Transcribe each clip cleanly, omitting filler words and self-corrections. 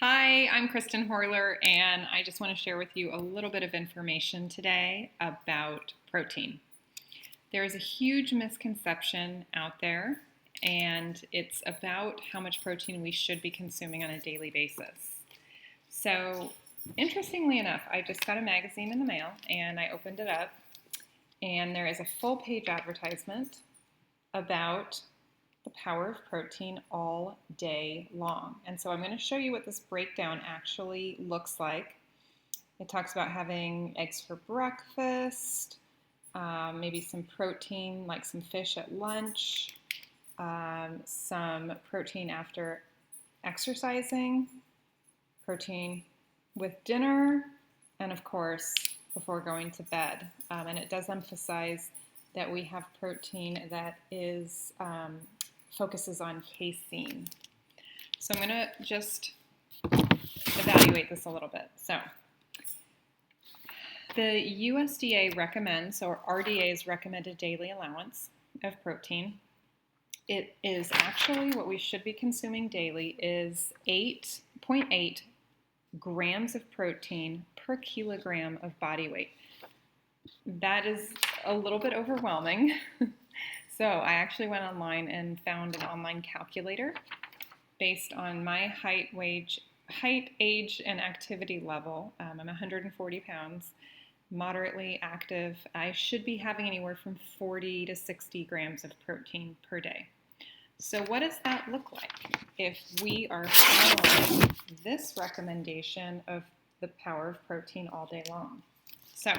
Hi, I'm Kristen Horler, and I just want to share with you a little bit of information today about protein. There is a huge misconception out there, and it's about how much protein we should be consuming on a daily basis. So, interestingly enough, I just got a magazine in the mail, and I opened it up, and there is a full page advertisement about the power of protein all day long. And so I'm going to show you what this breakdown actually looks like. It talks about having eggs for breakfast, maybe some protein like some fish at lunch, some protein after exercising, protein with dinner, and of course before going to bed. And it does emphasize that we have protein that is focuses on casein. So I'm going to just evaluate this a little bit. So the USDA recommends, or RDA's recommended daily allowance of protein, it is actually what we should be consuming daily is 8.8 grams of protein per kilogram of body weight. That is a little bit overwhelming. So I actually went online and found an online calculator based on my height, age, and activity level. I'm 140 pounds, moderately active. I should be having anywhere from 40 to 60 grams of protein per day. So what does that look like if we are following this recommendation of the power of protein all day long? So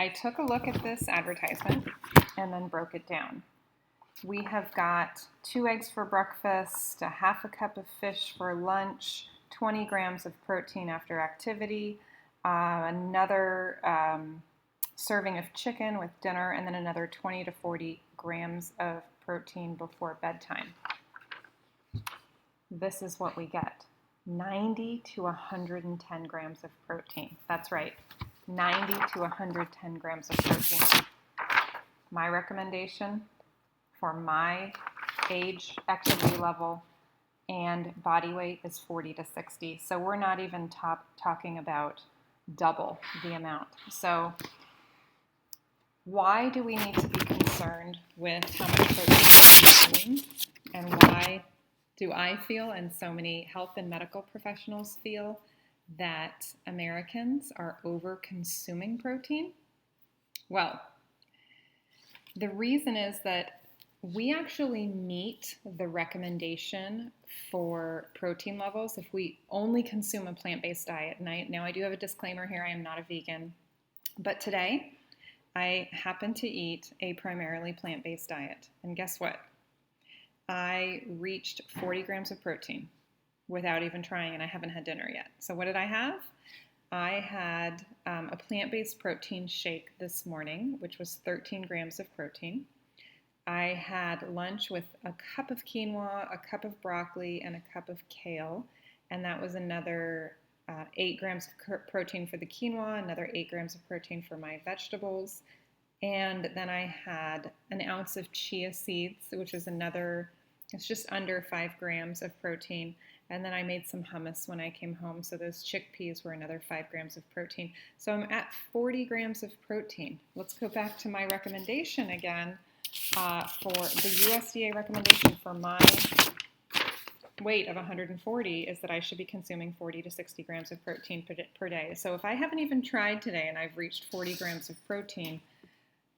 I took a look at this advertisement and then broke it down. We have got 2 eggs for breakfast, a half a cup of fish for lunch, 20 grams of protein after activity, another serving of chicken with dinner, and then another 20 to 40 grams of protein before bedtime. This is what we get, 90 to 110 grams of protein. That's right, 90 to 110 grams of protein. My recommendation for my age, activity level, and body weight is 40 to 60. So we're not even talking about double the amount. So why do we need to be concerned with how much protein we're consuming? And why do I feel, and so many health and medical professionals feel, that Americans are over-consuming protein? Well, the reason is that we actually meet the recommendation for protein levels if we only consume a plant-based diet. And now I do have a disclaimer here, I am not a vegan. But today, I happen to eat a primarily plant-based diet. And guess what? I reached 40 grams of protein without even trying, and I haven't had dinner yet. So what did I have? I had a plant-based protein shake this morning, which was 13 grams of protein. I had lunch with a cup of quinoa, a cup of broccoli, and a cup of kale, and that was another 8 grams of protein for the quinoa, another 8 grams of protein for my vegetables, and then I had an ounce of chia seeds, which is it's just under 5 grams of protein. And then I made some hummus when I came home, so those chickpeas were another 5 grams of protein. So I'm at 40 grams of protein. Let's go back to my recommendation again for the USDA recommendation for my weight of 140 is that I should be consuming 40 to 60 grams of protein per day. So if I haven't even tried today and I've reached 40 grams of protein,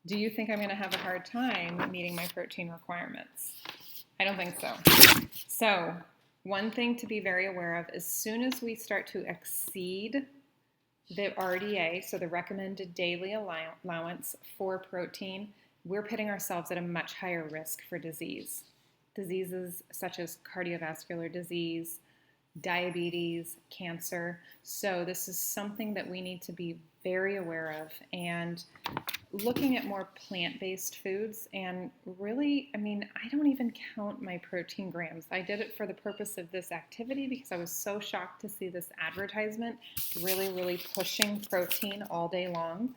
do you think I'm going to have a hard time meeting my protein requirements? I don't think so. So one thing to be very aware of, as soon as we start to exceed the RDA, so the recommended daily allowance for protein, we're putting ourselves at a much higher risk for disease. Diseases such as cardiovascular disease, diabetes, cancer. So this is something that we need to be very aware of, and looking at more plant-based foods. And really, I don't even count my protein grams. I did it for the purpose of this activity because I was so shocked to see this advertisement really pushing protein all day long.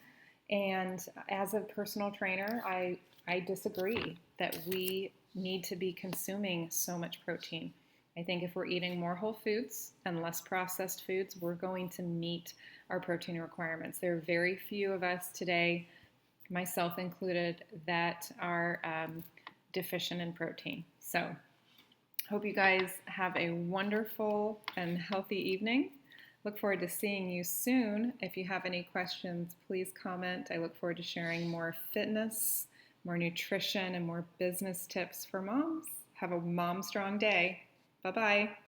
And as a personal trainer, I disagree that we need to be consuming so much protein. I think if we're eating more whole foods and less processed foods, we're going to meet our protein requirements. There are very few of us today, myself included, that are deficient in protein. So hope you guys have a wonderful and healthy evening. Look forward to seeing you soon. If you have any questions, please comment. I look forward to sharing more fitness, more nutrition, and more business tips for moms. Have a MomStrong day. Bye-bye.